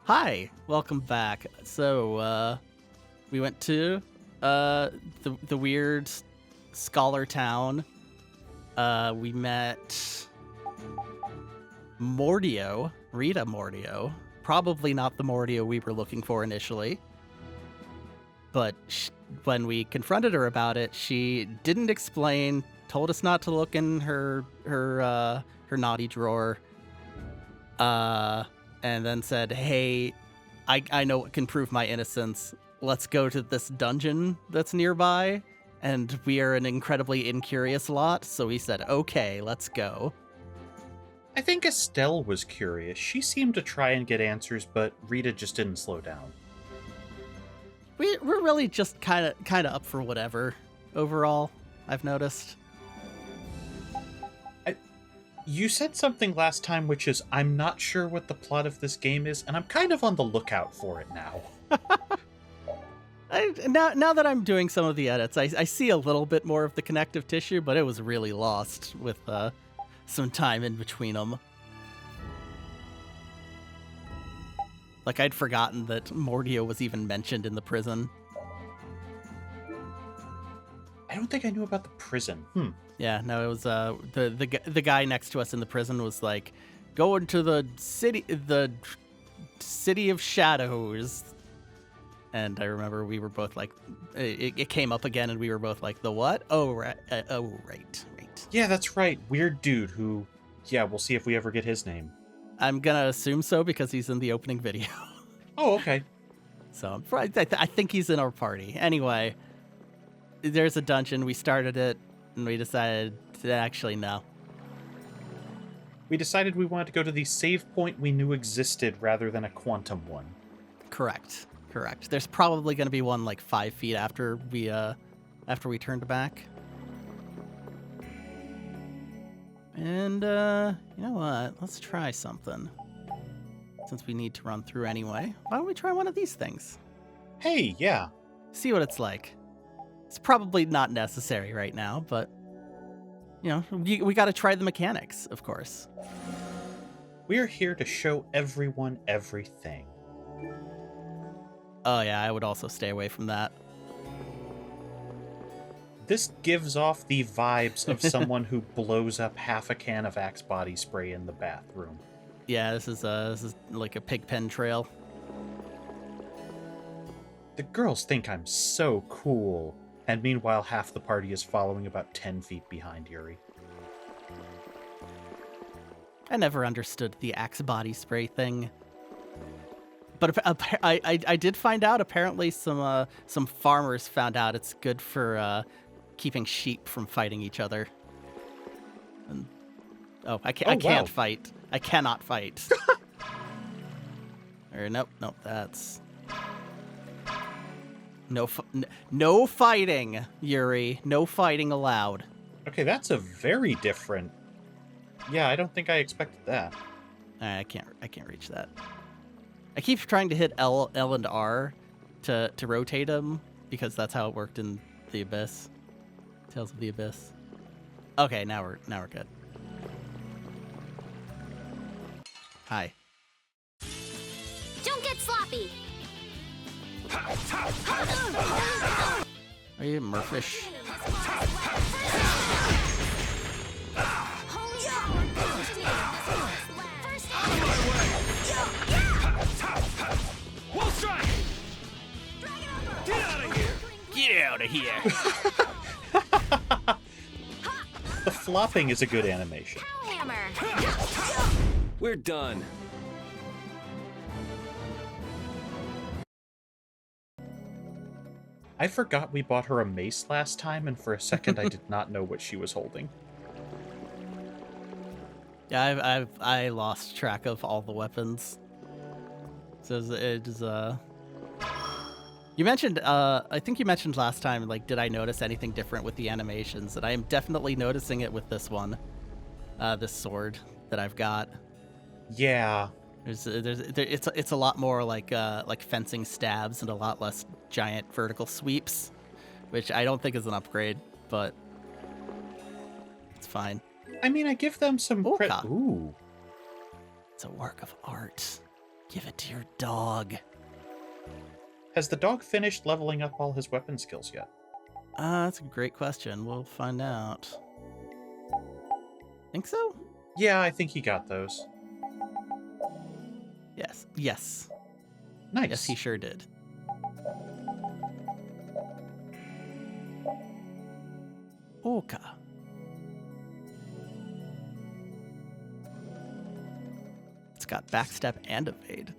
Hi, welcome back. So, we went to the weird scholar town. We met Rita Mordio. Probably not the Mordio we were looking for initially. But when we confronted her about it, she didn't explain, told us not to look in her naughty drawer. And then said, hey, I know what can prove my innocence. Let's go to this dungeon that's nearby. And we are an incredibly incurious lot, so we said, okay, let's go. I think Estelle was curious. She seemed to try and get answers, but Rita just didn't slow down. We're really just kind of up for whatever overall, I've noticed. You said something last time, which is, I'm not sure what the plot of this game is, and I'm kind of on the lookout for it now. Now that I'm doing some of the edits, I see a little bit more of the connective tissue, but it was really lost with some time in between them. Like, I'd forgotten that Mordio was even mentioned in the prison. I don't think I knew about the prison. Yeah, no, it was the guy next to us in the prison was like, go into the city of shadows. And I remember we were both like, it came up again, and we were both like, the what? Oh, right. Right. Yeah, that's right. Weird dude who, yeah, we'll see if we ever get his name. I'm gonna assume so because he's in the opening video. Oh, okay. So I think he's in our party. Anyway, there's a dungeon. We started it, and we decided to actually no. We decided we wanted to go to the save point we knew existed rather than a quantum one. Correct. There's probably going to be one like 5 feet after we turned back. And you know what? Let's try something. Since we need to run through anyway, why don't we try one of these things? Hey, yeah. See what it's like. It's probably not necessary right now, but you know, we got to try the mechanics, of course. We're here to show everyone everything. Oh yeah, I would also stay away from that. This gives off the vibes of someone who blows up half a can of Axe body spray in the bathroom. Yeah, this is like a pig pen trail. The girls think I'm so cool, and meanwhile half the party is following about 10 feet behind Yuri. I never understood the Axe body spray thing. But I did find out, apparently some farmers found out it's good for keeping sheep from fighting each other. And, I can't fight. I cannot fight. Or nope, that's no fighting, Yuri. No fighting allowed. Okay, that's a very different. Yeah, I don't think I expected that. I can't reach that. I keep trying to hit L and R to rotate him because that's how it worked in the Abyss. Tales of the Abyss. Okay, now we're good. Hi. Don't get sloppy. Are you Murphish? We'll strike! Get out of here! Get out of here! The flopping is a good animation. Hammer. We're done. I forgot we bought her a mace last time, and for a second I did not know what she was holding. Yeah, I lost track of all the weapons. So it's You mentioned, I think you mentioned last time, like, did I notice anything different with the animations? And I am definitely noticing it with this one, this sword that I've got. Yeah. It's a lot more like fencing stabs and a lot less giant vertical sweeps, which I don't think is an upgrade, but it's fine. I mean, I give them some credit. Ooh. It's a work of art. Give it to your dog. Has the dog finished leveling up all his weapon skills yet? That's a great question. We'll find out. Think so? Yeah, I think he got those. Yes. Yes. Nice. Yes, he sure did. Oka. It's got backstep and evade.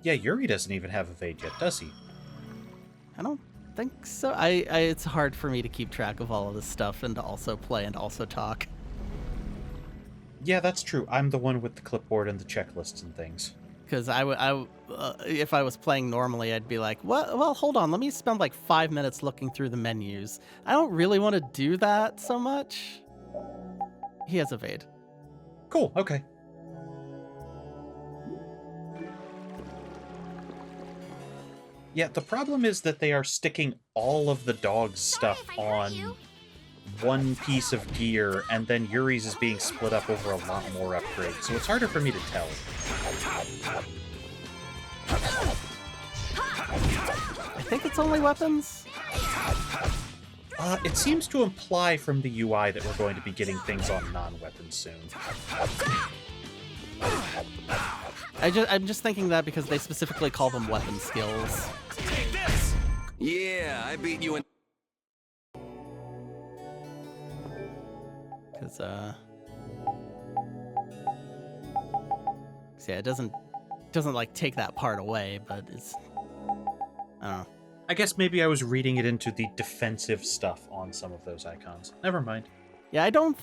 Yeah, Yuri doesn't even have evade yet, does he? I don't think so. It's hard for me to keep track of all of this stuff and to also play and also talk. Yeah, that's true. I'm the one with the clipboard and the checklists and things. Because if I was playing normally, I'd be like, "What? Well, hold on. Let me spend like 5 minutes looking through the menus." I don't really want to do that so much. He has evade. Cool, okay. Yeah, the problem is that they are sticking all of the dog's stuff on one piece of gear, and then Yuri's is being split up over a lot more upgrades, so it's harder for me to tell. I think it's only weapons. It seems to imply from the UI that we're going to be getting things on non-weapons soon. I'm just thinking that because they specifically call them weapon skills. Take this! Yeah, I beat you in. Because yeah, it doesn't like take that part away, but it's, I don't know. I guess maybe I was reading it into the defensive stuff on some of those icons. Never mind. Yeah, I don't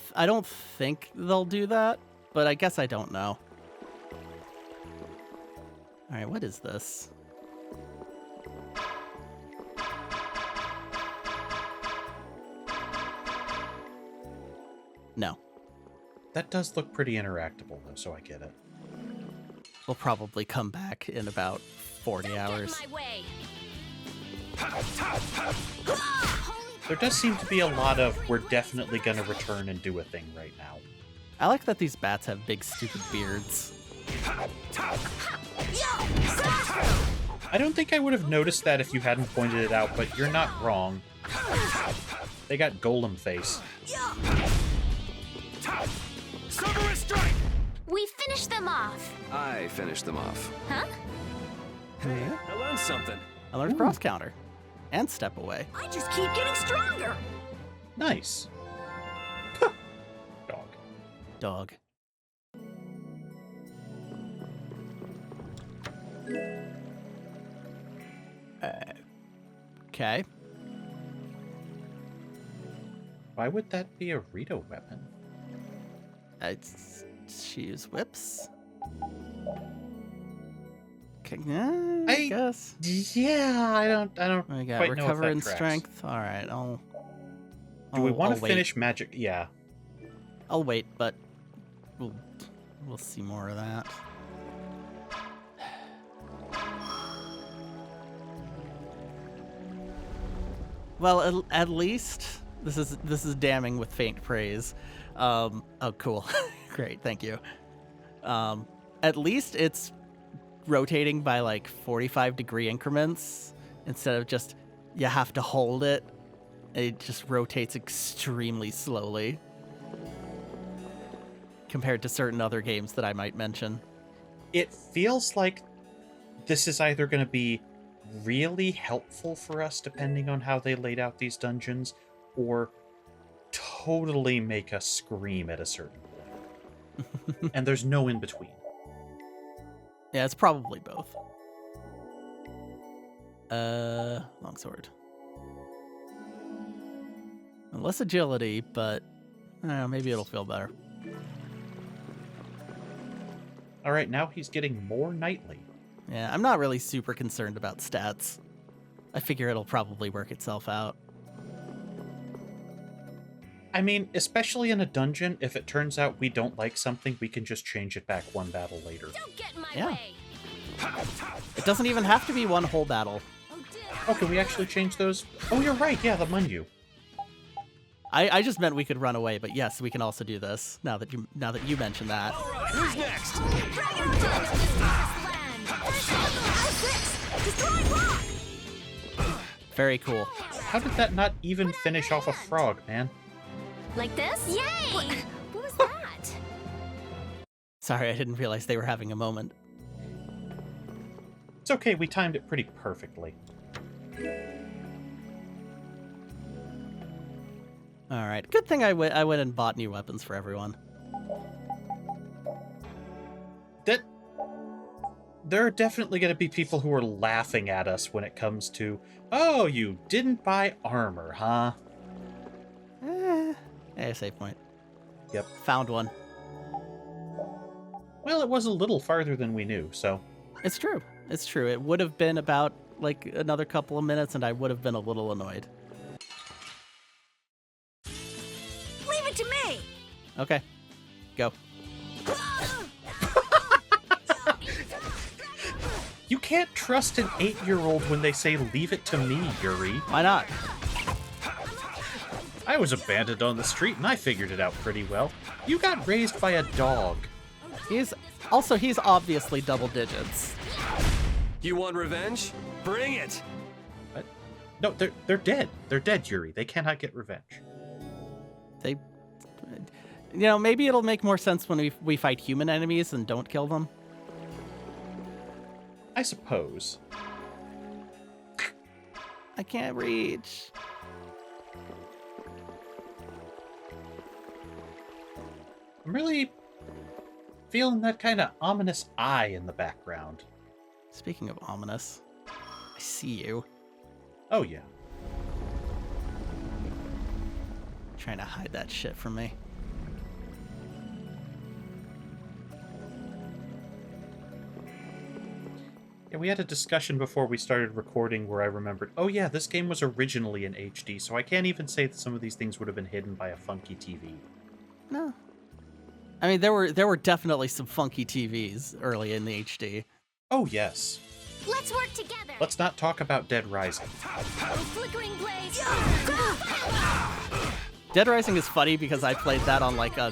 think they'll do that, but I guess I don't know. All right, what is this? No. That does look pretty interactable, though, so I get it. We'll probably come back in about 40 hours. There does seem to be a lot of we're definitely going to return and do a thing right now. I like that these bats have big, stupid beards. I don't think I would have noticed that if you hadn't pointed it out, but you're not wrong. They got golem face. Cerberus strike! We finished them off. I finished them off. Huh? I learned something. I learned cross counter and step away. I just keep getting stronger. Nice. Dog. Dog. Okay. Why would that be a Rita weapon? She uses whips. Okay, I guess. Yeah, I don't We got quite recover know if and that tracks. strength. All right, Do we want to wait. finish magic? Yeah. I'll wait, but we'll see more of that. Well, at least this is damning with faint praise. Oh, cool, great, thank you. At least it's rotating by like 45-degree increments instead of just you have to hold it. It just rotates extremely slowly compared to certain other games that I might mention. It feels like this is either going to be really helpful for us depending on how they laid out these dungeons, or totally make us scream at a certain point. And there's no in between. Yeah, it's probably both. Longsword. Less agility, but I don't know, maybe it'll feel better. All right, now he's getting more knightly. Yeah, I'm not really super concerned about stats. I figure it'll probably work itself out. I mean, especially in a dungeon, if it turns out we don't like something, we can just change it back one battle later. Don't get in my Yeah. way. It doesn't even have to be one whole battle. Oh, dear. Oh, can we actually change those? Oh, you're right. Yeah, the menu. I just meant we could run away, but yes, we can also do this. Now that you mentioned that. All right, who's next? Very cool. How did that not even finish off a frog, man? Like this? Yay! What was that? Sorry, I didn't realize they were having a moment. It's okay, we timed it pretty perfectly. All right. Good thing I went and bought new weapons for everyone. There are definitely going to be people who are laughing at us when it comes to, oh, you didn't buy armor, huh? Save point. Yep. Found one. Well, it was a little farther than we knew, so... It's true. It's true. It would have been about, like, another couple of minutes, and I would have been a little annoyed. Leave it to me! Okay. Go. You can't trust an 8-year-old when they say, leave it to me, Yuri. Why not? I was abandoned on the street, and I figured it out pretty well. You got raised by a dog. He's obviously double digits. You want revenge? Bring it! What? No, they're dead. They're dead, Yuri. They cannot get revenge. They... You know, maybe it'll make more sense when we fight human enemies and don't kill them. I suppose. I can't reach. I'm really feeling that kind of ominous eye in the background. Speaking of ominous, I see you. Oh, yeah. Trying to hide that shit from me. Yeah, we had a discussion before we started recording where I remembered, oh yeah, this game was originally in HD, so I can't even say that some of these things would have been hidden by a funky TV. No. I mean, there were definitely some funky TVs early in the HD. Oh, yes. Let's work together! Let's not talk about Dead Rising. Flickering blaze! Dead Rising is funny because I played that on like a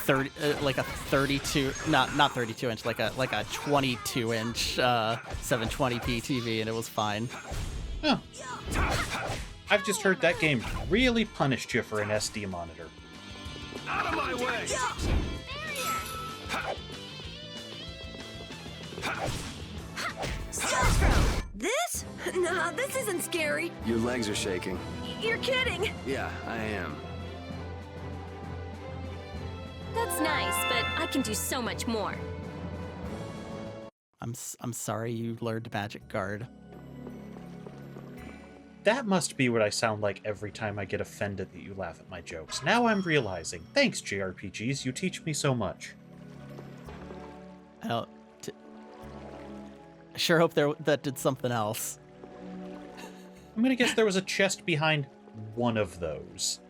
32, not 32 inch, like a 22 inch 720p TV, and it was fine. Huh. I've just heard that game really punished you for an SD monitor. Out of my way! This? Nah, this isn't scary. Your legs are shaking. You're kidding. Yeah, I am. That's nice, but I can do so much more. I'm sorry you learned Magic Guard. That must be what I sound like every time I get offended that you laugh at my jokes. Now I'm realizing. Thanks, JRPGs. You teach me so much. I sure hope that did something else. I'm gonna guess there was a chest behind one of those.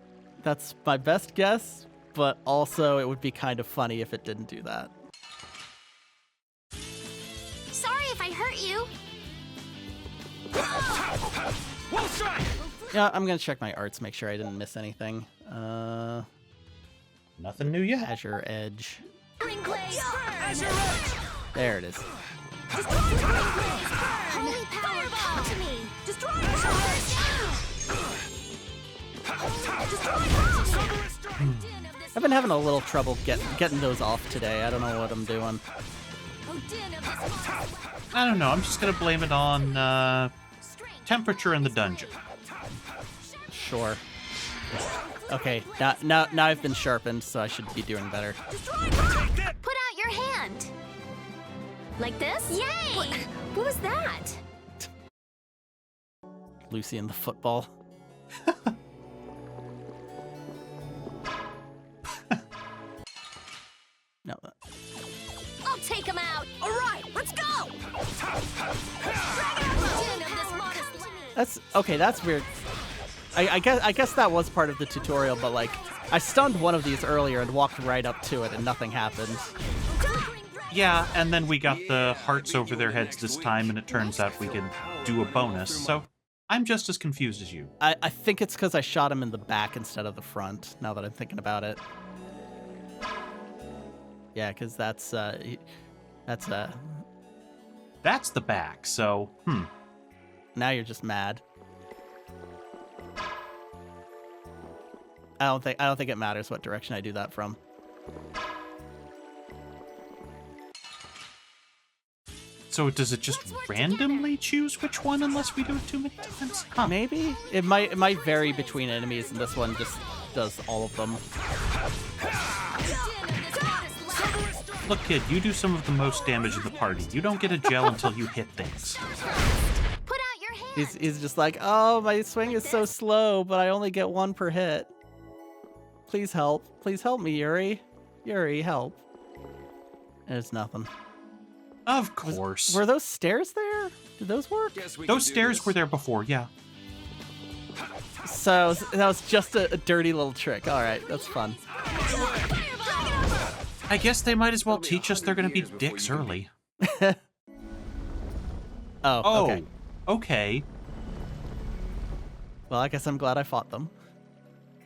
That's my best guess, but also it would be kind of funny if it didn't do that. Sorry if I hurt you. We'll strike! Yeah, I'm gonna check my arts, make sure I didn't miss anything. Nothing new yet. Azure Edge. Flickering blaze! As your edge! There it is. Holy power come to me! Destroy I've been having a little trouble getting those off today. I don't know what I'm doing. I don't know. I'm just gonna blame it on temperature in the dungeon. Sure. Okay, now I've been sharpened, so I should be doing better. Put out your hand. Like this? Yay! What was that? Lucy and the football. No. I'll take him out. All right, let's go. That's okay. That's weird. I guess that was part of the tutorial, but like I stunned one of these earlier and walked right up to it and nothing happened. Yeah, and then we got the hearts over their heads this time, and it turns out we can do a bonus, so I'm just as confused as you. I think it's because I shot him in the back instead of the front, now that I'm thinking about it. Yeah, because that's That's the back, so, now you're just mad. I don't think it matters what direction I do that from. So does it just randomly choose which one unless we do it too many times? Huh. Maybe it might vary between enemies, and this one just does all of them. Look, kid, you do some of the most damage in the party. You don't get a gel until you hit things. Put out your hand. He's just like, oh, my swing is so slow, but I only get 1 per hit. Please help. Please help me, Yuri. Yuri, help. There's nothing. Of course. Were those stairs there? Did those work? Those stairs were there before, yeah. So that was just a dirty little trick. All right, that's fun. I guess they might as well teach us they're going to be dicks early. Oh, okay. Okay. Well, I guess I'm glad I fought them.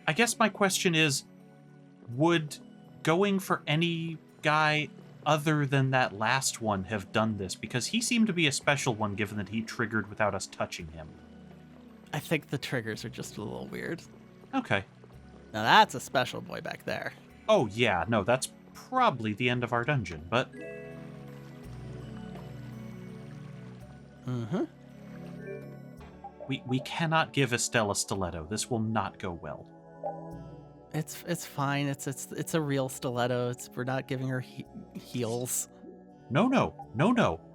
I guess my question is, would going for any guy other than that last one have done this? Because he seemed to be a special one given that he triggered without us touching him. I think the triggers are just a little weird. Okay. Now that's a special boy back there. Oh, yeah, no, that's probably the end of our dungeon, but... Mm-hmm. We cannot give Estelle a stiletto. This will not go well. It's fine. It's a real stiletto. We're not giving her heels. No.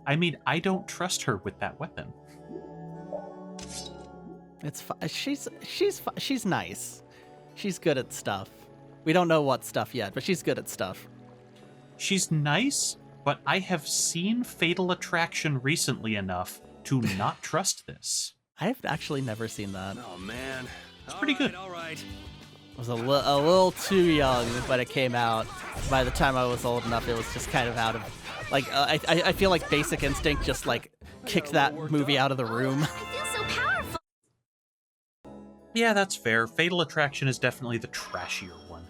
I mean, I don't trust her with that weapon. It's she's nice. She's good at stuff. We don't know what stuff yet, but she's good at stuff. She's nice, but I have seen Fatal Attraction recently enough to not trust this. I've actually never seen that. Oh, man. It's pretty good. All right. I was a little too young when it came out. By the time I was old enough, it was just kind of out of... Like, I feel like Basic Instinct just, like, kicked that movie out of the room. I feel so powerful. Yeah, that's fair. Fatal Attraction is definitely the trashier one.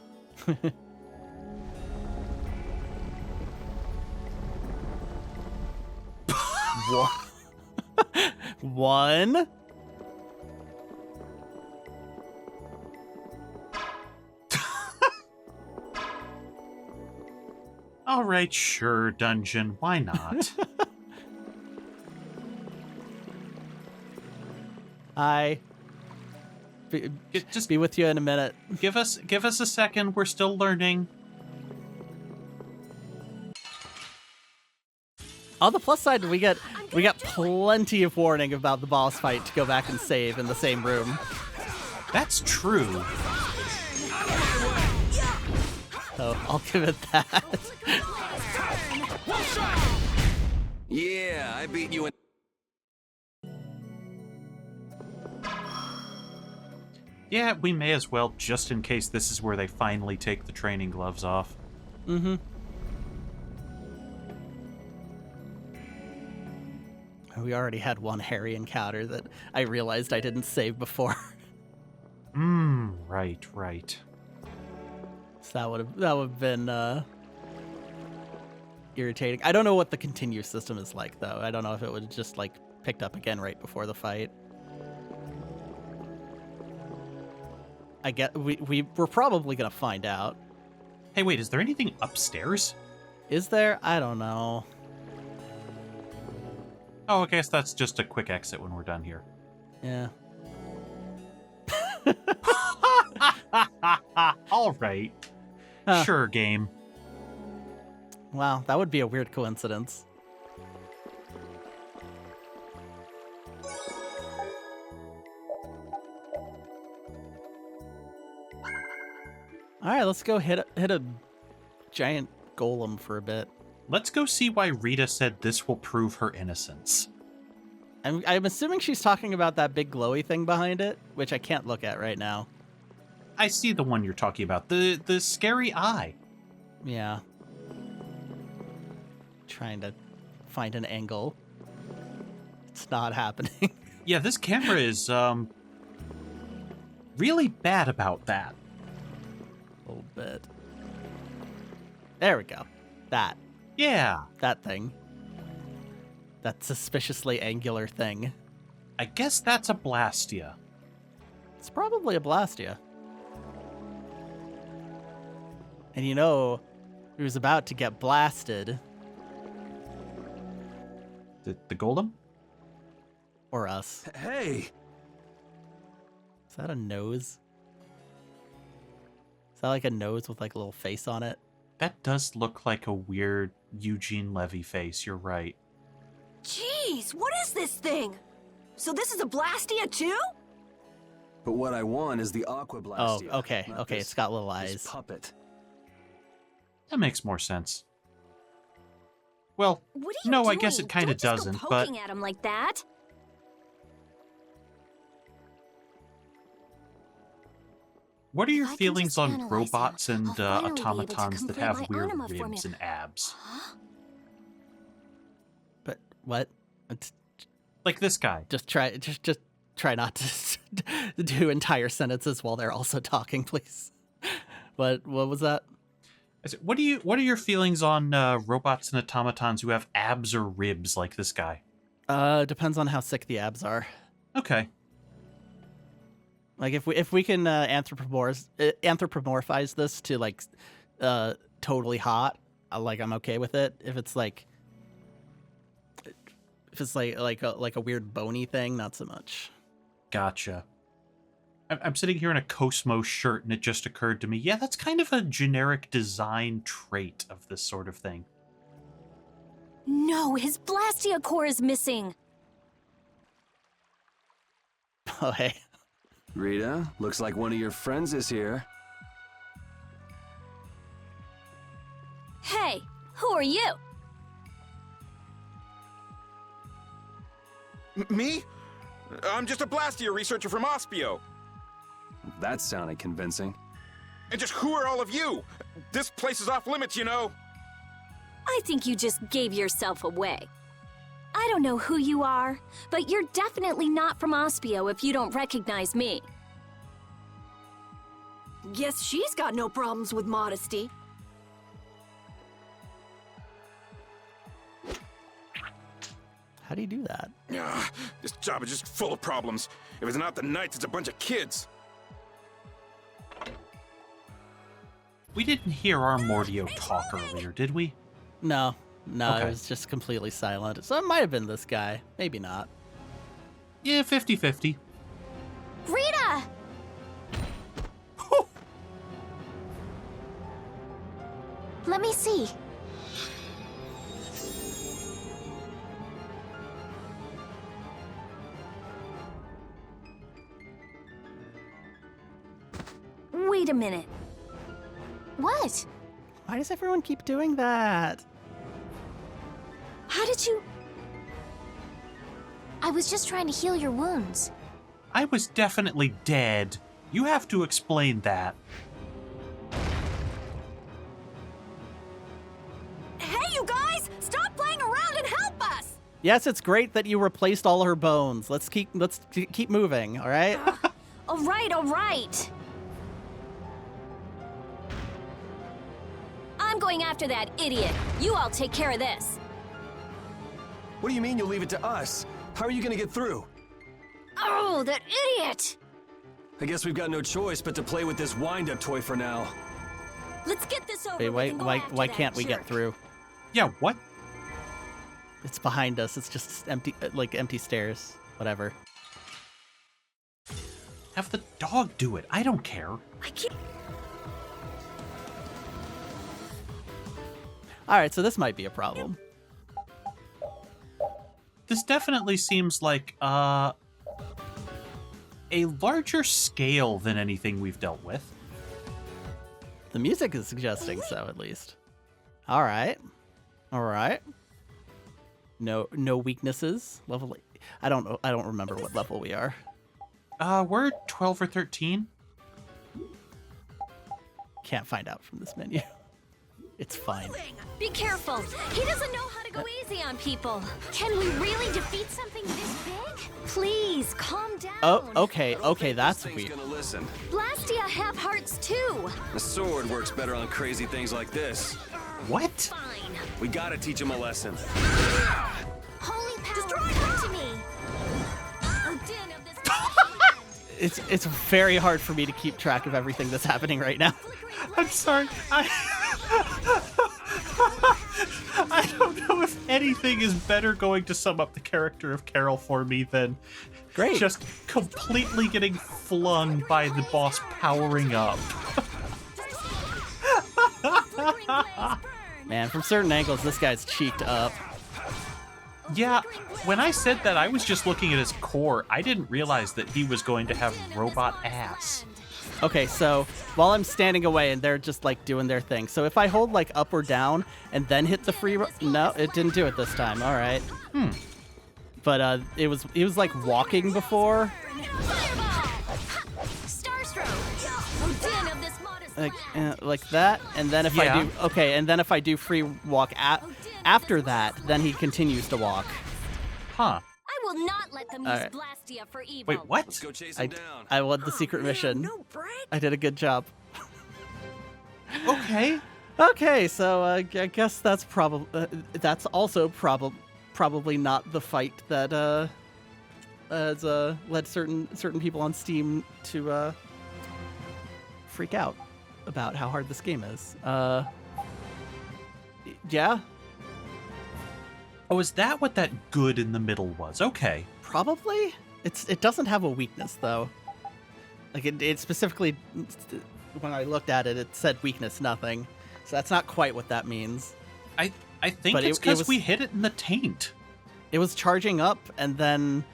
One. All right, sure, dungeon. Why not? Just be with you in a minute. Give us a second. We're still learning. On the plus side, we got plenty of warning about the boss fight to go back and save in the same room. That's true. So I'll give it that. Yeah, I beat you in. Yeah, we may as well, just in case this is where they finally take the training gloves off. Mm-hmm. We already had one hairy encounter that I realized I didn't save before. Right. So that would have been irritating. I don't know what the continue system is like, though. I don't know if it would have just, like, picked up again right before the fight. I get we're probably gonna find out. Hey, wait, is there anything upstairs? Is there? I don't know. Oh, I guess that's just a quick exit when we're done here. Yeah. All right. Huh. Sure, game. Wow, that would be a weird coincidence. All right, let's go hit a giant golem for a bit. Let's go see why Rita said this will prove her innocence. I'm assuming she's talking about that big glowy thing behind it, which I can't look at right now. I see the one you're talking about. The scary eye. Yeah. Trying to find an angle. It's not happening. Yeah, this camera is really bad about that. A little bit. There we go. That thing. That suspiciously angular thing. I guess that's a Blastia. It's probably a Blastia. And you know who's about to get blasted? The golem? Or us. Hey! Is that a nose? Is that like a nose with like a little face on it? That does look like a weird Eugene Levy face, you're right. Jeez, what is this thing? So this is a Blastia too? But what I want is the Aqua Oh, Blastia. okay, not okay, this- it's got little this eyes. puppet. That makes more sense. Well, What are you no, doing? I guess it kind of Don't just doesn't, go but poking at him like that. what are your If I can feelings just on analyze robots them, and I'll finally be able to automatons that complete have my weird anima ribs formula. and abs? Huh? But what? It's- Like this guy. Just try not to do entire sentences while they're also talking, please. What was that? I said, what are your feelings on robots and automatons who have abs or ribs like this guy? Depends on how sick the abs are. Okay. Like if we can anthropomorphize this to like totally hot, I'm okay with it. If it's like a weird bony thing, not so much. Gotcha. I'm sitting here in a Cosmos shirt, and it just occurred to me, yeah, that's kind of a generic design trait of this sort of thing. No, his Blastia core is missing. Oh hey. Rita, looks like one of your friends is here. Hey, who are you? Me? I'm just a Blastia researcher from Ospio. That sounded convincing. And just who are all of you? This place is off limits, you know. I think you just gave yourself away. I don't know who you are, but you're definitely not from Ospio if you don't recognize me. Guess she's got no problems with modesty. How do you do that? This job is just full of problems. If it's not the Knights, it's a bunch of kids. We didn't hear our Mordio talk earlier, did we? No, Okay. it was just completely silent. So it might have been this guy, maybe not. Yeah, 50-50. Rita! Let me see. Wait a minute. What? Why does everyone keep doing that? How did you... I was just trying to heal your wounds. I was definitely dead. You have to explain that. Hey, you guys! Stop playing around and help us! Yes, it's great that you replaced all her bones. Let's keep moving, all right? All right. I'm going after that idiot. You all take care of this. What do you mean you'll leave it to us? How are you gonna get through? Oh, that idiot! I guess we've got no choice but to play with this wind-up toy for now. Let's get this over Wait, with and go why after that can't we get jerk. through? Yeah, what? It's behind us. It's just empty stairs. Whatever. Have the dog do it. I don't care. I can't... All right, so this might be a problem. This definitely seems like a larger scale than anything we've dealt with. The music is suggesting so, at least. All right. No weaknesses. Level. I don't remember what level we are. We're 12 or 13. Can't find out from this menu. It's fine. Be careful. He doesn't know how to go easy on people. Can we really defeat something this big? Please, calm down. Oh, okay, I don't okay, think that's this thing's weird. gonna listen. Blastia have hearts too. The sword works better on crazy things like this. What? Fine. We gotta teach him a lesson. Holy power, come to me. Odin of this It's very hard for me to keep track of everything that's happening right now. I'm sorry. I don't know if anything is better going to sum up the character of Carol for me than Great. just completely getting flung by the boss powering up. Man, from certain angles, this guy's cheeked up. Yeah, when I said that, I was just looking at his core. I didn't realize that he was going to have robot ass. Okay, so while I'm standing away and they're just like doing their thing, so if I hold like up or down and then hit the free, no, it didn't do it this time. All right. But it was like walking before, like that, and then if I do free walk after that, then he continues to walk. Huh. I will not let them use Alright. Blastia for evil. Wait, what? Let's go chase him down. I won the secret mission. No break. I did a good job. Okay. Okay, so I guess that's also probably not the fight that has led certain people on Steam to freak out about how hard this game is. Yeah, Oh, is that what that good in the middle was? Okay. probably. It doesn't have a weakness though. Like it specifically, when I looked at it, it said weakness nothing. So that's not quite what that means. I think But it's it because was- we hit it in the taint. It was charging up, and then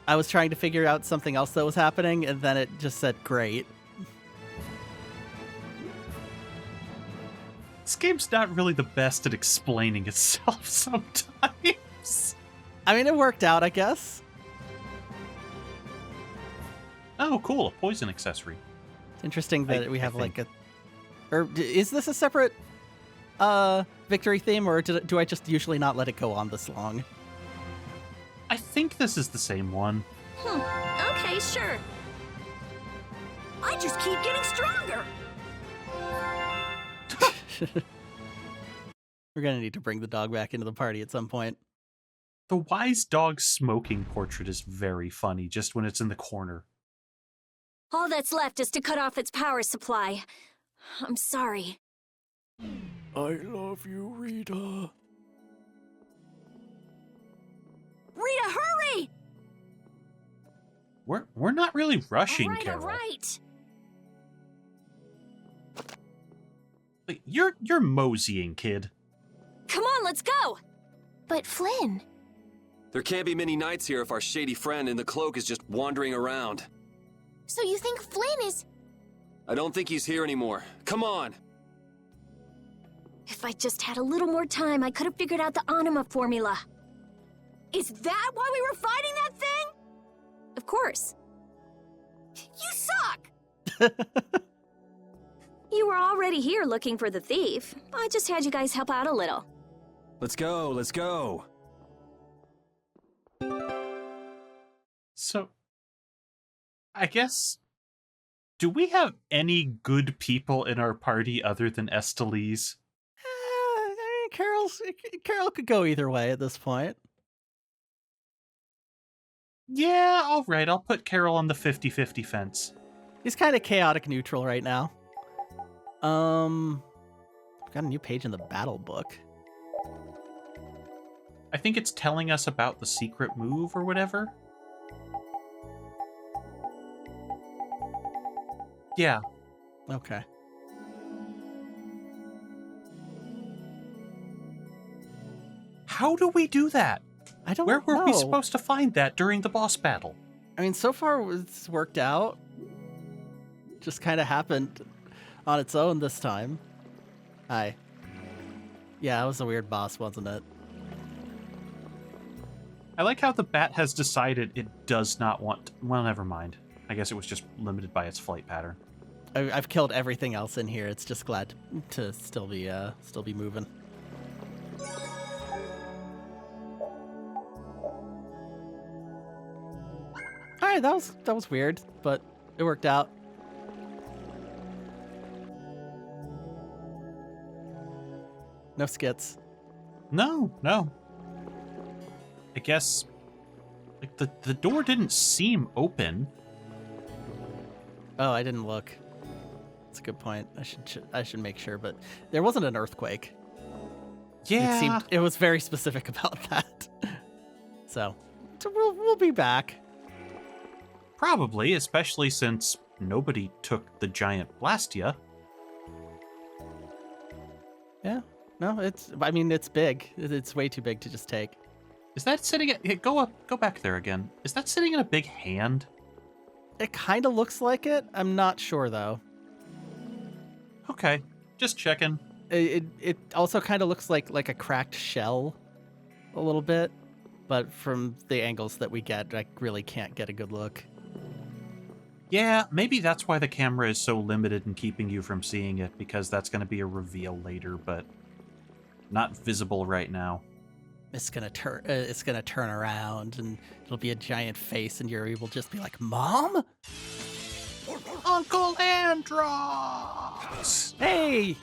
I was trying to figure out something else that was happening, and then it just said great. This game's not really the best at explaining itself sometimes. I mean, it worked out, I guess. Oh, cool. A poison accessory. It's interesting that we I have think. like is this a separate victory theme, or do I just usually not let it go on this long? I think this is the same one. Okay, sure. I just keep getting stronger. We're gonna need to bring the dog back into the party at some point. The wise dog smoking portrait is very funny just when it's in the corner. All that's left is to cut off its power supply. I'm sorry. I love you, Rita. Rita, hurry! We're not really rushing, All Carol. right. Like, you're moseying, kid. Come on, let's go. But Flynn. There can't be many nights here if our shady friend in the cloak is just wandering around. So you think Flynn is... I don't think he's here anymore. Come on. If I just had a little more time, I could have figured out the anima formula. Is that why we were fighting that thing? Of course. You suck! You were already here looking for the thief. I just had you guys help out a little. Let's go, let's go. So, I guess, do we have any good people in our party other than Estelise? I mean, Carol could go either way at this point. Yeah, all right. I'll put Carol on the 50-50 fence. He's kind of chaotic neutral right now. I've got a new page in the battle book. I think it's telling us about the secret move or whatever. Yeah. Okay. How do we do that? I don't Where were we know. supposed to find that during the boss battle? I mean, so far it's worked out. Just kind of happened on its own this time. Hi. Yeah, it was a weird boss, wasn't it? I like how the bat has decided it does not want... Well, never mind. I guess it was just limited by its flight pattern. I've killed everything else in here. It's just glad to still be moving. All right, that was weird, but it worked out. No skits. No. I guess like the door didn't seem open. Oh, I didn't look. That's a good point. I should make sure, but there wasn't an earthquake. Yeah. It was very specific about that. So we'll be back. Probably, especially since nobody took the giant Blastia. Yeah. No, it's big. It's way too big to just take. Is that sitting at... Go back there again. Is that sitting in a big hand? It kind of looks like it. I'm not sure, though. Okay, just checking. It also kind of looks like a cracked shell a little bit, but from the angles that we get, I really can't get a good look. Yeah, maybe that's why the camera is so limited in keeping you from seeing it, because that's going to be a reveal later, but not visible right now. It's gonna turn around, and it'll be a giant face, and Yuri will just be like, "Mom? Uncle Andros! Hey,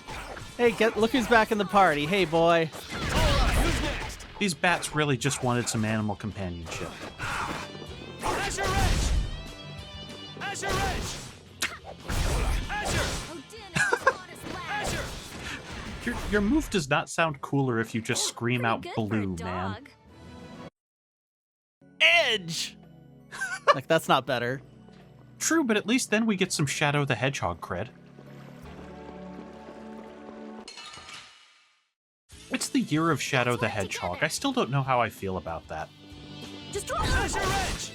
look who's back in the party. Hey, boy." These bats really just wanted some animal companionship. Azure Edge! Azure Edge! Azure! Azure! Your move does not sound cooler if you just scream out Pretty good for a blue, man. dog. Edge. Like, that's not better. True, but at least then we get some Shadow the Hedgehog cred. It's the year of Shadow the Hedgehog. I still don't know how I feel about that. Destroy Azure Edge!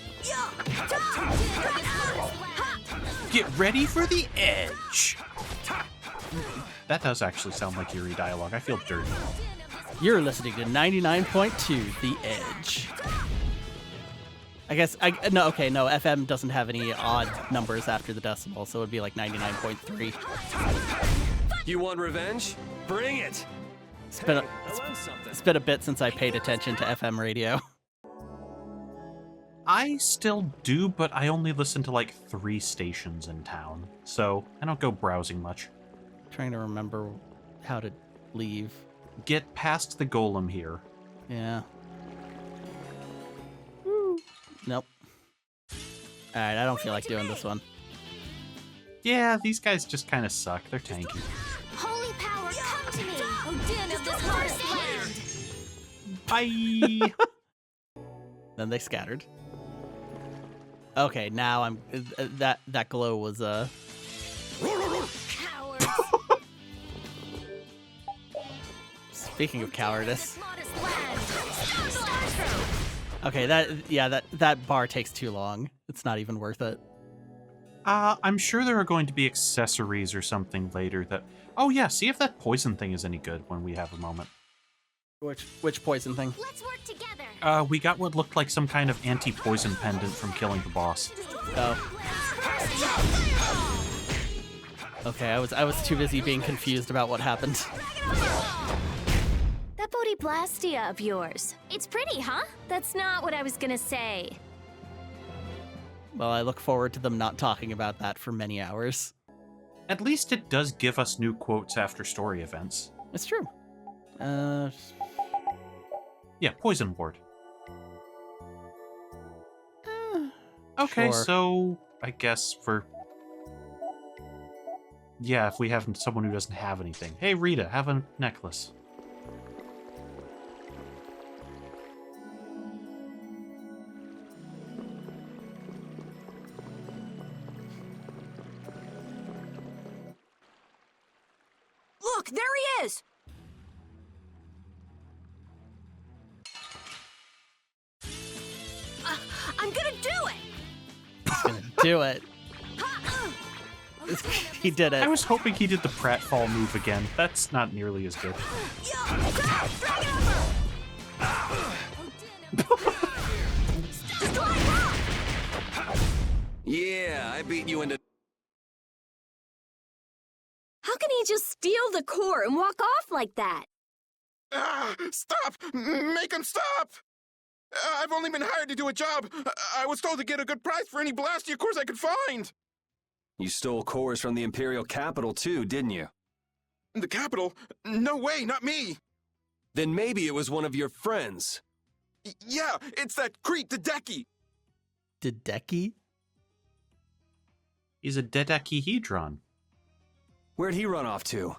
Get ready for the edge! That does actually sound like Yuri dialogue. I feel dirty. You're listening to 99.2 The Edge. I guess no, FM doesn't have any odd numbers after the decimal, so it would be like 99.3. You want revenge? Bring it! It's I learned something. been a bit since I paid attention to FM radio. I still do, but I only listen to like 3 stations in town, so I don't go browsing much. Trying to remember how to leave. Get past the golem here. Yeah. Nope. Alright, I don't feel like doing this one. Yeah, these guys just kind of suck. They're tanky. Holy power, come to me! Odin of this forest land! Bye! Then they scattered. Okay, now I'm... that glow was, Cowards! Speaking of cowardice. Modest land! Okay, that bar takes too long. It's not even worth it. I'm sure there are going to be accessories or something later that... Oh yeah, see if that poison thing is any good when we have a moment. Which poison thing? Let's work together! We got what looked like some kind of anti-poison pendant from killing the boss. Oh. Okay, I was too busy being confused about what happened. That Bodhiblastia of yours. It's pretty, huh? That's not what I was gonna say. Well, I look forward to them not talking about that for many hours. At least it does give us new quotes after story events. It's true. Yeah, Poison Ward. Okay, Sure. so I guess for... Yeah, if we have someone who doesn't have anything. Hey, Rita, have a necklace. Look, there he is! I'm gonna do it! He's gonna do it. He did I it. was hoping he did the pratfall move again. That's not nearly as good. Yeah, I beat you into steal the core and walk off like that? Ah, stop! Make him stop! I've only been hired to do a job. I was told to get a good price for any Blastia cores I could find. You stole cores from the Imperial capital too, didn't you? The capital? No way, not me. Then maybe it was one of your friends. Yeah, it's that Crete Dedeki. Dedeki? He's a dodecahedron. Where'd he run off to?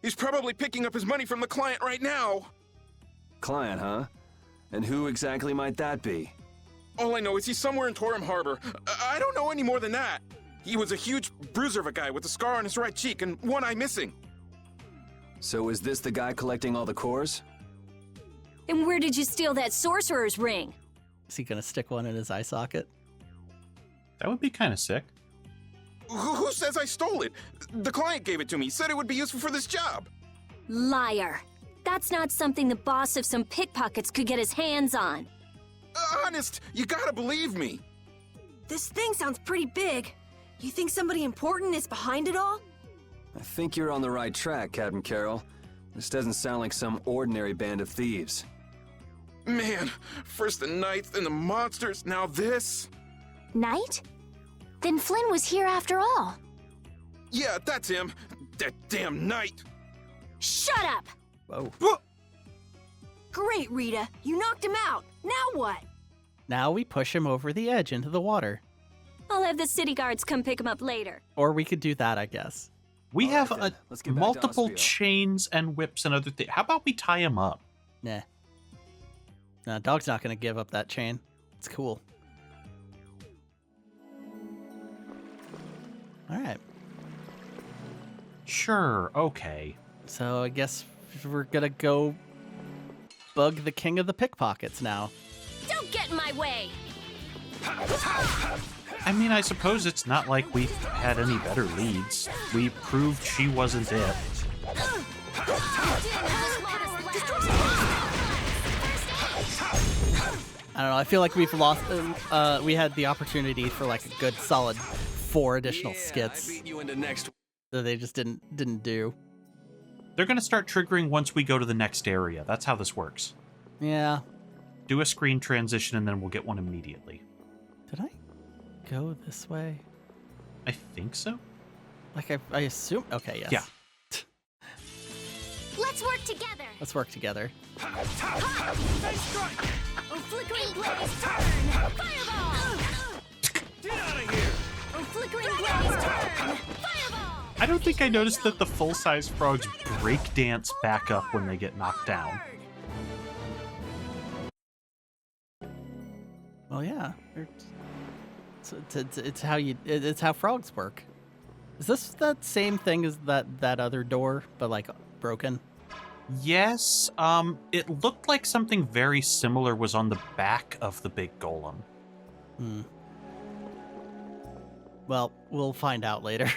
He's probably picking up his money from the client right now. Client, huh? And who exactly might that be? All I know is he's somewhere in Torum Harbor. I don't know any more than that. He was a huge bruiser of a guy with a scar on his right cheek and one eye missing. So is this the guy collecting all the cores? And where did you steal that sorcerer's ring? Is he gonna stick one in his eye socket? That would be kind of sick. Who says I stole it? The client gave it to me, said it would be useful for this job. Liar. That's not something the boss of some pickpockets could get his hands on. Honest, you gotta believe me. This thing sounds pretty big. You think somebody important is behind it all? I think you're on the right track, Captain Carroll. This doesn't sound like some ordinary band of thieves. Man, first the knights, then the monsters, now this. Knight? Then Flynn was here after all. Yeah, that's him. That damn knight. Shut up! Whoa. Great, Rita. You knocked him out. Now what? Now we push him over the edge into the water. I'll have the city guards come pick him up later. Or we could do that, I guess. We All have right, then. Let's get back to multiple Aspio. chains and whips and other things. How about we tie him up? Nah. Nah, dog's not gonna give up that chain. It's cool. Alright. Sure, okay. So I guess we're gonna go bug the king of the pickpockets now. Don't get in my way! I mean, I suppose it's not like we've had any better leads. We proved she wasn't it. I don't know, I feel like we've lost, we had the opportunity for like a good solid 4 additional skits I beat you into next. that they just didn't do. They're going to start triggering once we go to the next area. That's how this works. Yeah. Do a screen transition and then we'll get one immediately. Did I go this way? I think so. Like I assume, okay, yes. Yeah. Let's work together! Let's work together. Oh, flickering blaze, turn! Fireball! Get out of here! Oh, flickering blaze, turn! Fireball! I don't think I noticed that the full-size frogs break dance back up when they get knocked down. Well, yeah. It's how it's how frogs work. Is this that same thing as that other door, but like broken? Yes, it looked like something very similar was on the back of the big golem. Well, we'll find out later.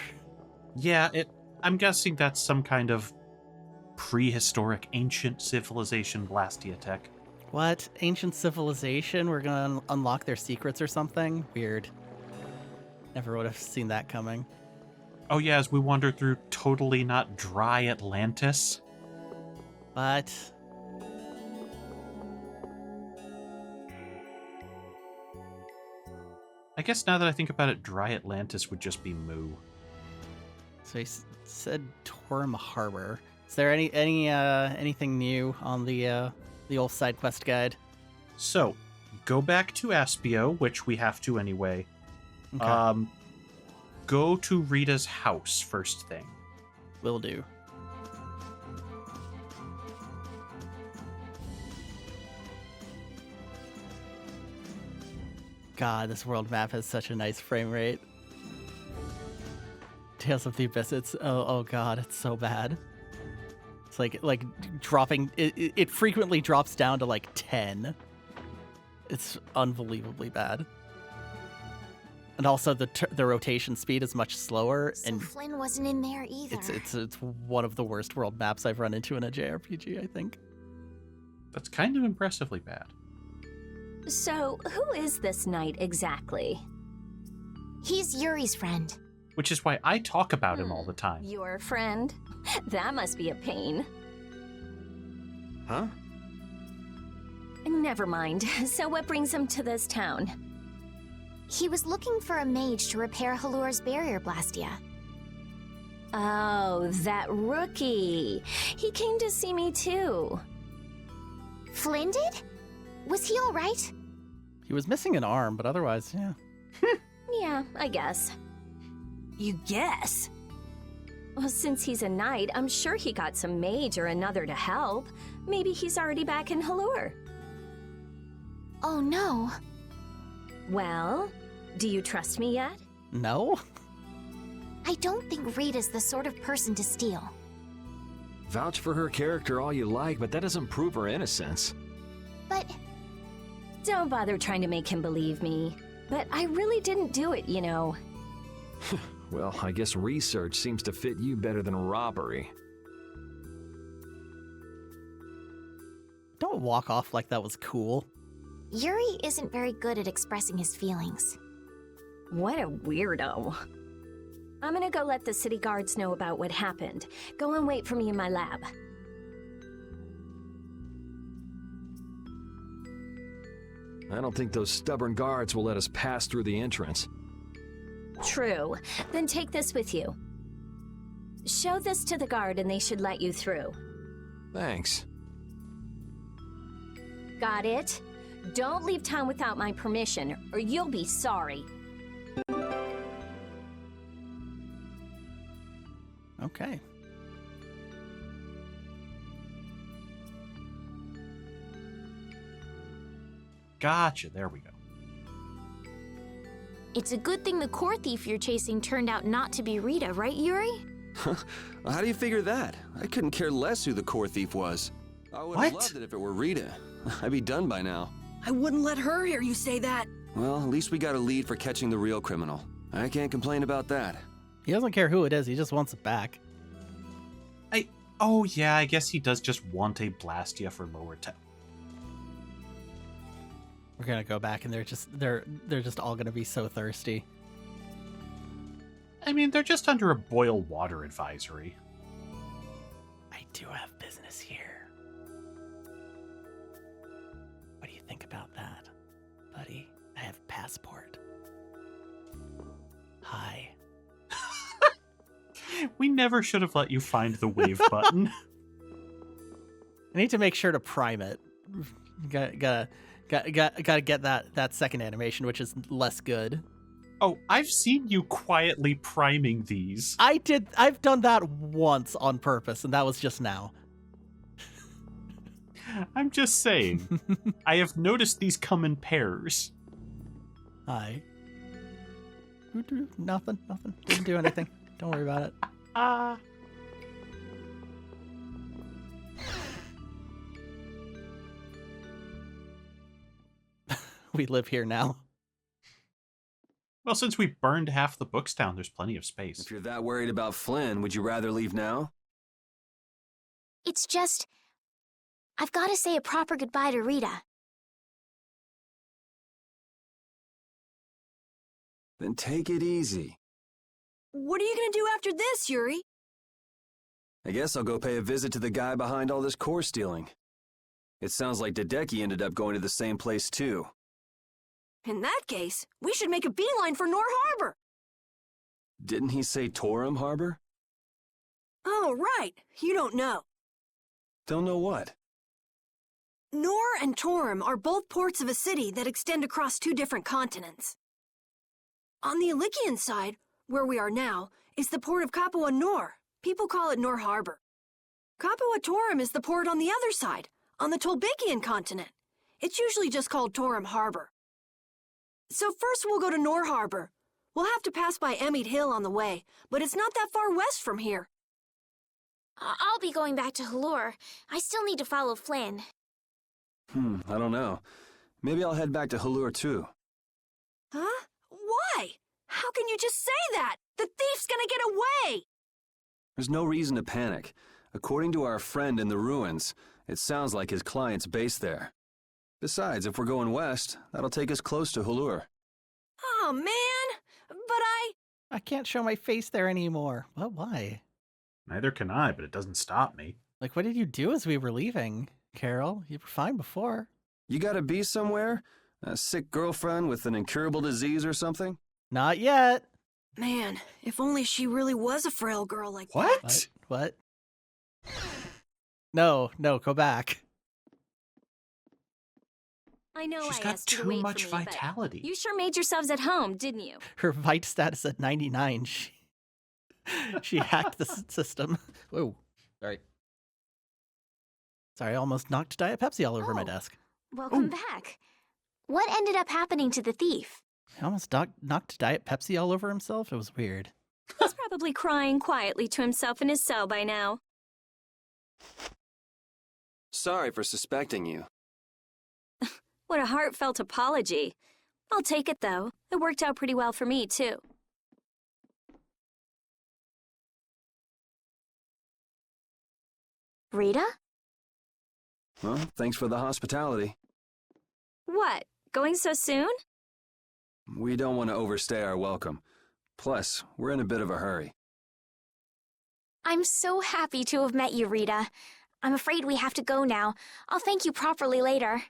Yeah, I'm guessing that's some kind of prehistoric ancient civilization Blastia tech. What? Ancient civilization? We're gonna unlock their secrets or something? Weird. Never would have seen that coming. Oh yeah, as we wander through totally not dry Atlantis. But I guess now that I think about it, dry Atlantis would just be Moo. so he said Torum Harbor. Is there anything new on the old side quest guide? So, go back to Aspio, which we have to anyway. Okay. Go to Rita's house first thing. Will do. God, this world map has such a nice frame rate. Tales of the Abyss, oh god, it's so bad. It's like dropping, it frequently drops down to like 10. It's unbelievably bad. And also the rotation speed is much slower, So and Flynn wasn't in there either. it's one of the worst world maps I've run into in a JRPG, I think. That's kind of impressively bad. So, who is this knight exactly? He's Yuri's friend. which is why I talk about him all the time. Your friend? That must be a pain. Huh? Never mind. So what brings him to this town? He was looking for a mage to repair Halur's barrier blastia. Oh, that rookie. He came to see me too. Flynn did? Was he all right? He was missing an arm, but otherwise, yeah. Yeah, I guess. You guess? Well, since he's a knight, I'm sure he got some mage or another to help. Maybe he's already back in Halur. Oh no. Well, do you trust me yet? No? I don't think Rita's the sort of person to steal. Vouch for her character all you like, but that doesn't prove her innocence. But Don't bother trying to make him believe me. But I really didn't do it, you know. Well, I guess research seems to fit you better than robbery. Don't walk off like that was cool. Yuri isn't very good at expressing his feelings. What a weirdo. I'm gonna go let the city guards know about what happened. Go and wait for me in my lab. I don't think those stubborn guards will let us pass through the entrance. True. Then take this with you. Show this to the guard and they should let you through. Thanks. Got it? Don't leave town without my permission, or you'll be sorry. Okay. Gotcha, there we go. It's a good thing the core thief you're chasing turned out not to be Rita, right, Yuri? How do you figure that? I couldn't care less who the core thief was. I would have What? loved it if it were Rita. I'd be done by now. I wouldn't let her hear you say that. Well, at least we got a lead for catching the real criminal. I can't complain about that. He doesn't care who it is, he just wants it back. Oh yeah, I guess he does just want a Blastia for lower tech. We're gonna go back and they're just all gonna be so thirsty. I mean, they're just under a boil water advisory. I do have business here. What do you think about that, buddy? I have passport. Hi. We never should have let you find the wave button. I need to make sure to prime it. Gotta get that second animation, which is less good. Oh, I've seen you quietly priming these. I've done that once on purpose, and that was just now. I'm just saying. I have noticed these come in pairs. Hi. Nothing. Didn't do anything. Don't worry about it. We live here now. Well, since we burned half the books down, there's plenty of space. If you're that worried about Flynn, would you rather leave now? It's just... I've got to say a proper goodbye to Rita. Then take it easy. What are you gonna do after this, Yuri? I guess I'll go pay a visit to the guy behind all this core stealing. It sounds like Dedeki ended up going to the same place too. In that case, we should make a beeline for Nor Harbor. Didn't he say Torum Harbor? Oh, right. You don't know. Don't know what. Nor and Torum are both ports of a city that extend across two different continents. On the Ilikian side, where we are now, is the port of Capua Nor. People call it Nor Harbor. Capua Torum is the port on the other side, on the Tolbikian continent. It's usually just called Torum Harbor. So first we'll go to Nor Harbor. We'll have to pass by Emmett Hill on the way, but it's not that far west from here. I'll be going back to Halur. I still need to follow Flynn. I don't know. Maybe I'll head back to Halur too. Huh? Why? How can you just say that? The thief's gonna get away! There's no reason to panic. According to our friend in the ruins, it sounds like his client's based there. Besides, if we're going west, that'll take us close to Halur. Oh, man! But I can't show my face there anymore. What? Why? Neither can I, but it doesn't stop me. Like, what did you do as we were leaving, Carol? You were fine before. You gotta be somewhere? A sick girlfriend with an incurable disease or something? Not yet. Man, if only she really was a frail girl like What? that. What? No, go back. I know She's I got asked you to too wait much for me, but vitality. you sure made yourselves at home, didn't you? Her Vite status at 99. She hacked the system. Whoa. Sorry. Sorry, I almost knocked Diet Pepsi all over my Oh. desk. Welcome back. What ended up happening to the thief? I almost knocked Diet Pepsi all over himself. It was weird. He's probably crying quietly to himself in his cell by now. Sorry for suspecting you. What a heartfelt apology. I'll take it, though. It worked out pretty well for me, too. Rita? Well, thanks for the hospitality. What? Going so soon? We don't want to overstay our welcome. Plus, we're in a bit of a hurry. I'm so happy to have met you, Rita. I'm afraid we have to go now. I'll thank you properly later.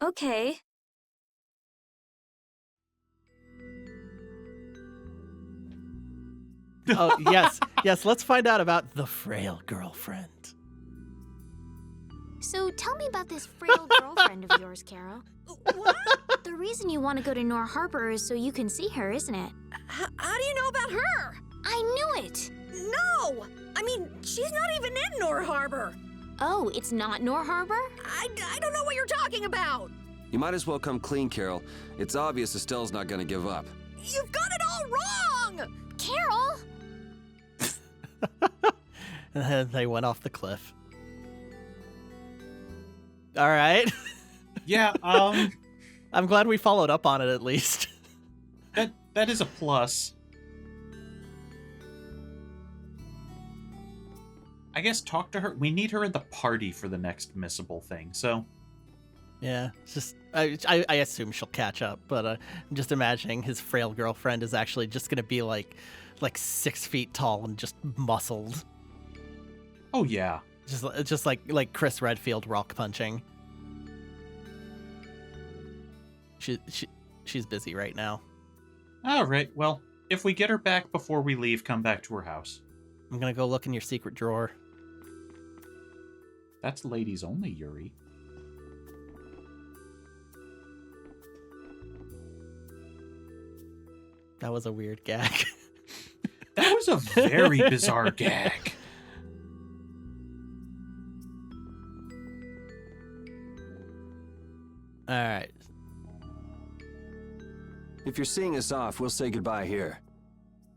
Okay. Oh, yes. Yes, let's find out about the frail girlfriend. So tell me about this frail girlfriend of yours, Carol. What? The reason you want to go to Nor Harbor is so you can see her, isn't it? How do you know about her? I knew it! No! I mean, she's not even in Nor Harbor. Oh, it's not Nor Harbor? I don't know what you're talking about. You might as well come clean, Carol. It's obvious Estelle's not gonna give up. You've got it all wrong! Carol! And then they went off the cliff. All right. Yeah, I'm glad we followed up on it at least. that is a plus. I guess talk to her. We need her at the party for the next missable thing, so... Yeah, it's just I assume she'll catch up, but I'm just imagining his frail girlfriend is actually just gonna be like 6 feet tall and just muscled, Oh, yeah. just like Chris Redfield rock punching. She's busy right now. All right, well, if we get her back before we leave, come back to her house. I'm gonna go look in your secret drawer. That's ladies only, Yuri. That was a weird gag. That was a very bizarre gag. All right. If you're seeing us off, we'll say goodbye here.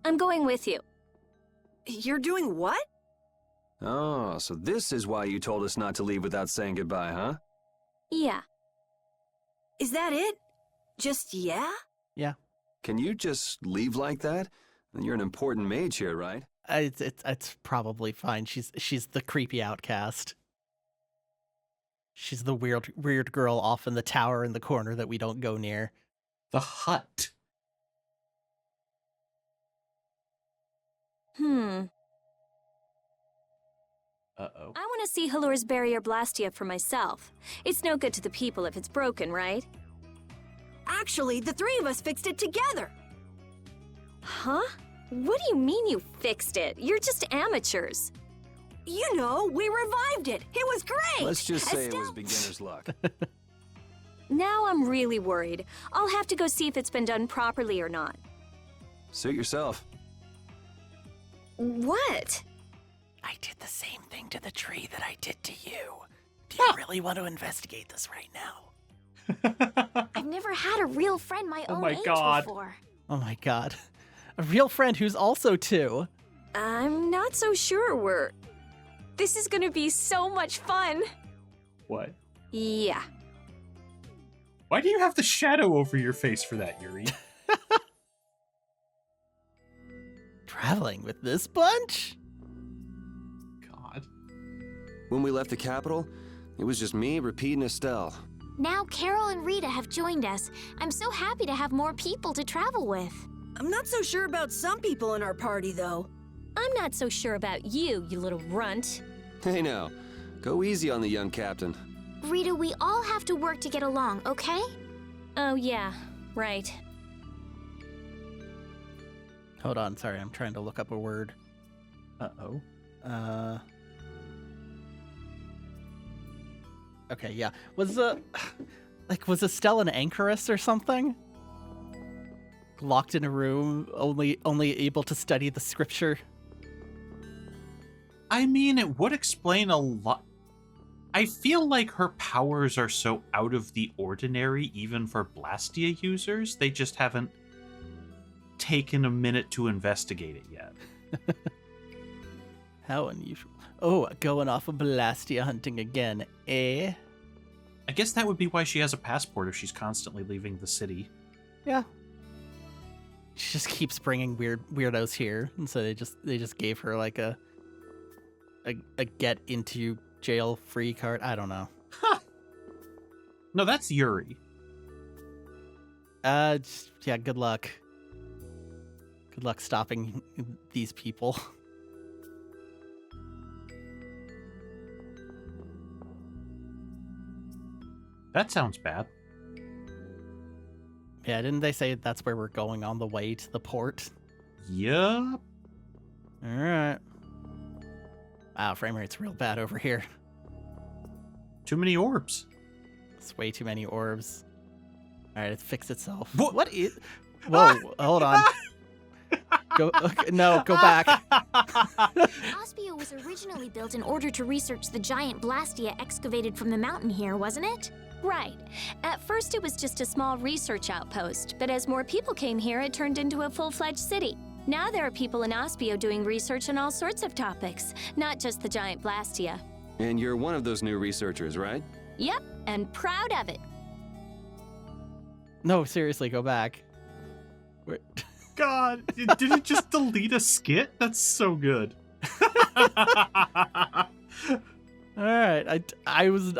I'm going with you. You're doing what? Oh, so this is why you told us not to leave without saying goodbye, huh? Yeah. Is that it? Just yeah? Yeah. Can you just leave like that? You're an important mage here, right? It's probably fine. She's the creepy outcast. She's the weird girl off in the tower in the corner that we don't go near. The hut. Uh-oh. Uh-oh. I want to see Halur's barrier Blastia for myself. It's no good to the people if it's broken, right? Actually, the three of us fixed it together. Huh? What do you mean you fixed it? You're just amateurs. You know, we revived it. It was great. Let's just say it was Estelle- beginner's luck. Now I'm really worried. I'll have to go see if it's been done properly or not. Suit yourself. What? I did the same thing to the tree that I did to you. Do you really want to investigate this right now? I've never had a real friend my Oh own my age God. before. Oh my god. A real friend who's also 2. I'm not so sure This is gonna be so much fun. What? Yeah. Why do you have the shadow over your face for that, Yuri? Traveling with this bunch? God. When we left the capital, it was just me, Repeat, and Estelle. Now Carol and Rita have joined us. I'm so happy to have more people to travel with. I'm not so sure about some people in our party, though. I'm not so sure about you, you little runt. Hey now, go easy on the young captain. Rita, we all have to work to get along, okay? Oh yeah, right. Hold on, sorry, I'm trying to look up a word. Uh-oh. Okay, yeah. Was Estelle an anchoress or something? Locked in a room, only able to study the scripture. I mean, it would explain a lot. I feel like her powers are so out of the ordinary, even for Blastia users. They just haven't taken a minute to investigate it yet. How unusual. Oh, going off of Blastia hunting again, eh? I guess that would be why she has a passport if she's constantly leaving the city. Yeah. She just keeps bringing weirdos here, and so they just gave her like a get into jail free card. I don't know. No, that's Yuri. Yeah, good luck. Good luck stopping these people. That sounds bad. Yeah, didn't they say that's where we're going on the way to the port? Yup. Alright. Wow, frame rate's real bad over here. Too many orbs. It's way too many orbs. Alright, it fixed itself. What is... Whoa, hold on. Go back. Ospio was originally built in order to research the giant Blastia excavated from the mountain here, wasn't it? Right. At first it was just a small research outpost, but as more people came here, it turned into a full-fledged city. Now there are people in Ospio doing research on all sorts of topics, not just the giant Blastia. And you're one of those new researchers, right? Yep, and proud of it. No, seriously, go back. Wait. God, did it just delete a skit? That's so good. Alright, I was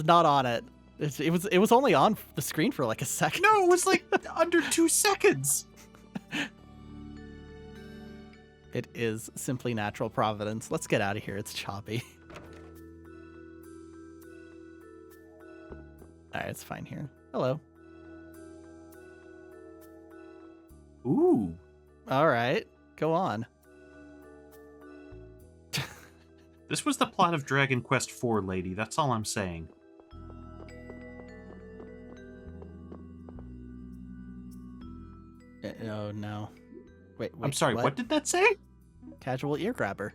not on it. It was only on the screen for like a second. No, it was like under 2 seconds. It is simply natural providence. Let's get out of here. It's choppy. Alright, it's fine here. Hello. Ooh. Alright, go on. This was the plot of Dragon Quest IV, lady. That's all I'm saying. Oh, no. Wait, I'm sorry, what did that say? Casual ear grabber.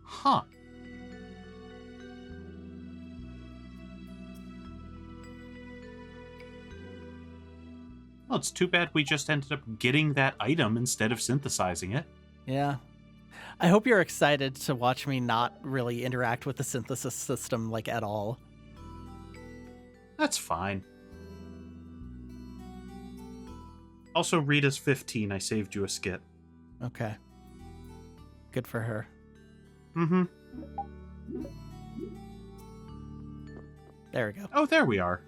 Huh. Well, it's too bad we just ended up getting that item instead of synthesizing it. Yeah. I hope you're excited to watch me not really interact with the synthesis system, like, at all. That's fine. Also, Rita's 15. I saved you a skit. Okay. Good for her. Mm-hmm. There we go. Oh, there we are.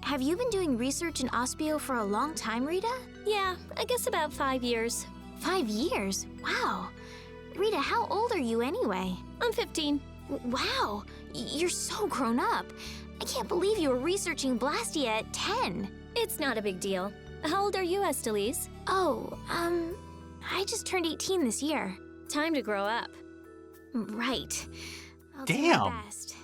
Have you been doing research in Ospio for a long time, Rita? Yeah, I guess about 5 years. 5 years? Wow. Rita, how old are you anyway? I'm 15. Wow, you're so grown up. I can't believe you were researching Blastia at 10. It's not a big deal. How old are you, Estelise? Oh, I just turned 18 this year. Time to grow up. Right. I'll do Damn. my best.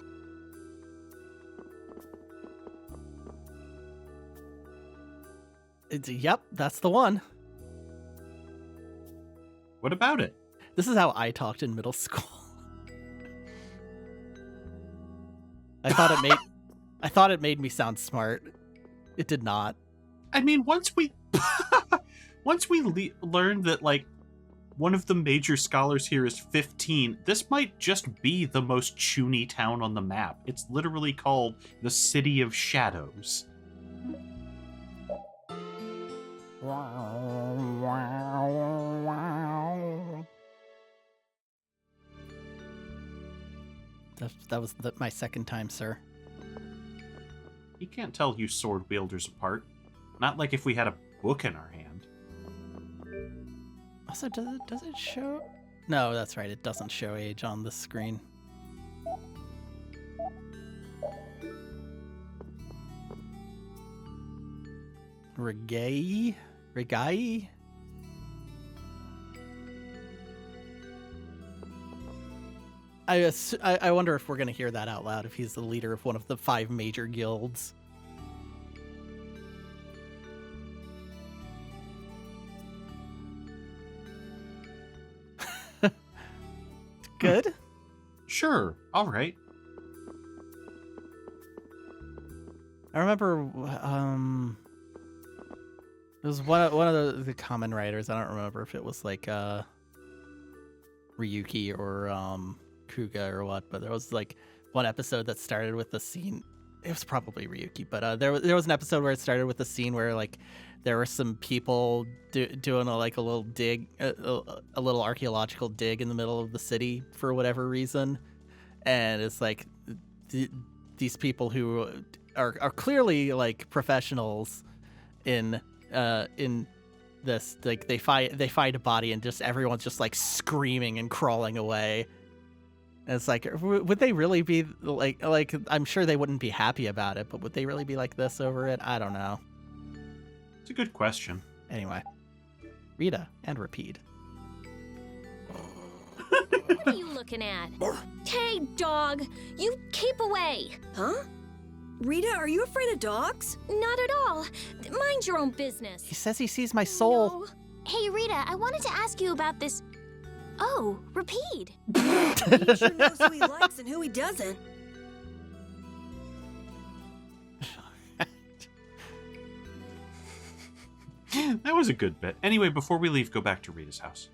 Yep, that's the one. What about it? This is how I talked in middle school. I thought it made me sound smart. It did not. I mean, once we learned that, like, one of the major scholars here is 15, this might just be the most chuny town on the map. It's literally called the City of Shadows. That was my second time, sir. He can't tell you sword wielders apart. Not like if we had a book in our hand. Also, does it show? No, that's right. It doesn't show age on the screen. Regai? I wonder if we're going to hear that out loud, if he's the leader of one of the 5 major guilds. Good? Sure, all right. I remember, it was one of the common writers. I don't remember if it was like Ryuki or Kuga or what, but there was like one episode that started with the scene. It was probably Ryuki, but there was an episode where it started with the scene where like there were some people doing a little dig, a little archaeological dig in the middle of the city for whatever reason, and it's like these people who are clearly like professionals in this, like they find a body and just everyone's just like screaming and crawling away. And it's like, would they really be like I'm sure they wouldn't be happy about it, but would they really be like this over it? I don't know. It's a good question. Anyway, Rita and repeat. What are you looking at? Hey, dog! You keep away! Huh? Rita, are you afraid of dogs? Not at all. Mind your own business. He says he sees my soul. No. Hey, Rita, I wanted to ask you about this. Oh, Rapide. He sure knows who he likes and who he doesn't. That was a good bit. Anyway, before we leave, go back to Rita's house.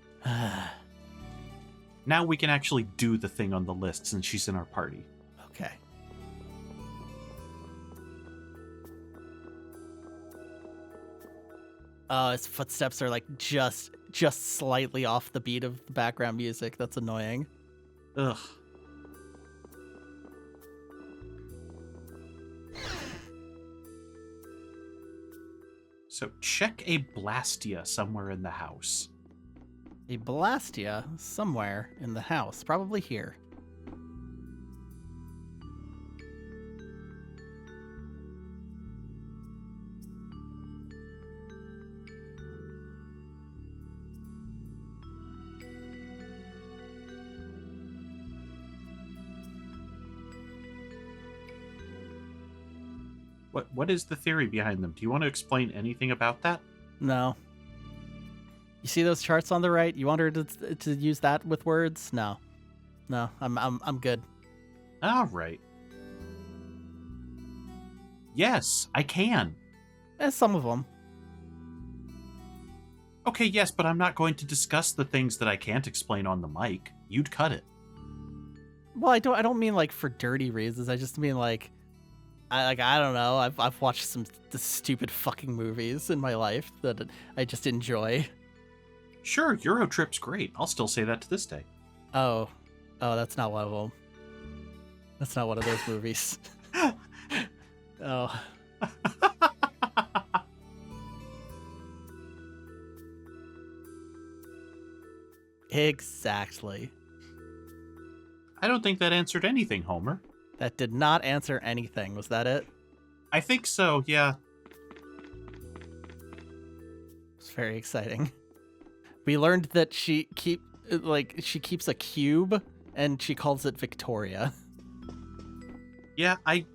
Now we can actually do the thing on the list since she's in our party. Okay. His footsteps are like just slightly off the beat of the background music. That's annoying. Ugh. So check a Blastia somewhere in the house. A Blastia somewhere in the house, probably here. What is the theory behind them? Do you want to explain anything about that? No. You see those charts on the right? You want her to use that with words? No. No, I'm good. All right. Yes, I can. Some of them. Okay, yes, but I'm not going to discuss the things that I can't explain on the mic. You'd cut it. Well, I don't mean like for dirty reasons. I just mean like I don't know. I've watched some stupid fucking movies in my life that I just enjoy. Sure, Eurotrip's great. I'll still say that to this day. Oh, that's not one of them. That's not one of those movies. Oh. Exactly. I don't think that answered anything, Homer. That did not answer anything. Was that it? I think so, yeah. It's very exciting. We learned that she keeps a cube and she calls it Victoria. Yeah, I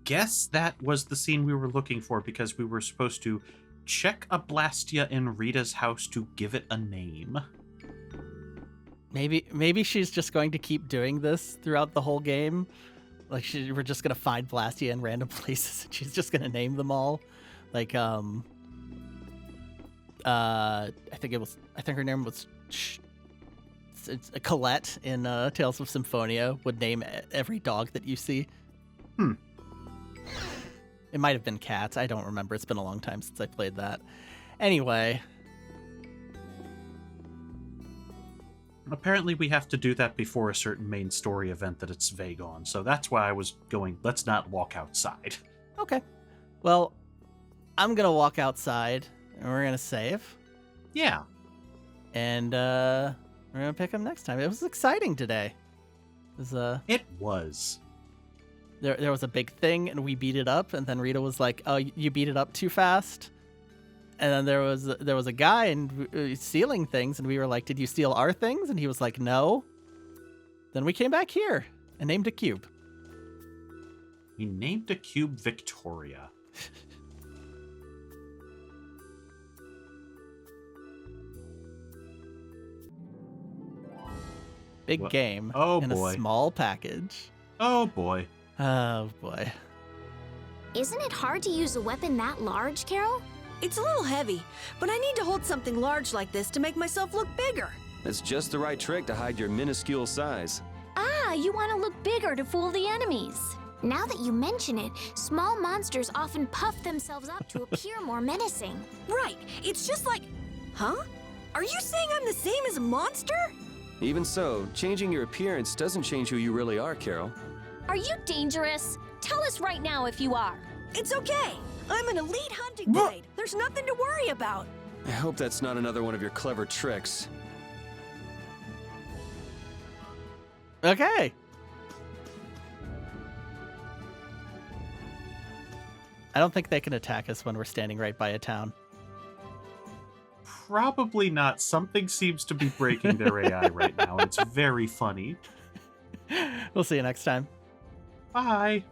guess that was the scene we were looking for because we were supposed to check a Blastia in Rita's house to give it a name. Maybe she's just going to keep doing this throughout the whole game. Like we're just gonna find Blastia in random places and she's just gonna name them all. Like I think her name was it's Colette in Tales of Symphonia would name every dog that you see. It might have been cats. I don't remember. It's been a long time since I played that. Anyway. Apparently we have to do that before a certain main story event that it's vague on, so that's why I was going, let's not walk outside. Okay. Well, I'm gonna walk outside, and we're gonna save. Yeah. And we're gonna pick up next time. It was exciting today. It was. There was a big thing, and we beat it up, and then Rita was like, "Oh, you beat it up too fast." And then there was a guy and stealing things, and we were like, "Did you steal our things?" And he was like, "No." Then we came back here and named a cube. We named a cube Victoria. Big What? game Oh, in boy. a small package. Oh boy. Oh boy. Isn't it hard to use a weapon that large, Carol? It's a little heavy, but I need to hold something large like this to make myself look bigger. It's just the right trick to hide your minuscule size. Ah, you want to look bigger to fool the enemies. Now that you mention it, small monsters often puff themselves up to appear more menacing. Right, it's just like... Huh? Are you saying I'm the same as a monster? Even so, changing your appearance doesn't change who you really are, Carol. Are you dangerous? Tell us right now if you are. It's okay. I'm an elite hunting blade. There's nothing to worry about. I hope that's not another one of your clever tricks. Okay. I don't think they can attack us when we're standing right by a town. Probably not. Something seems to be breaking their AI right now, and it's very funny. We'll see you next time. Bye.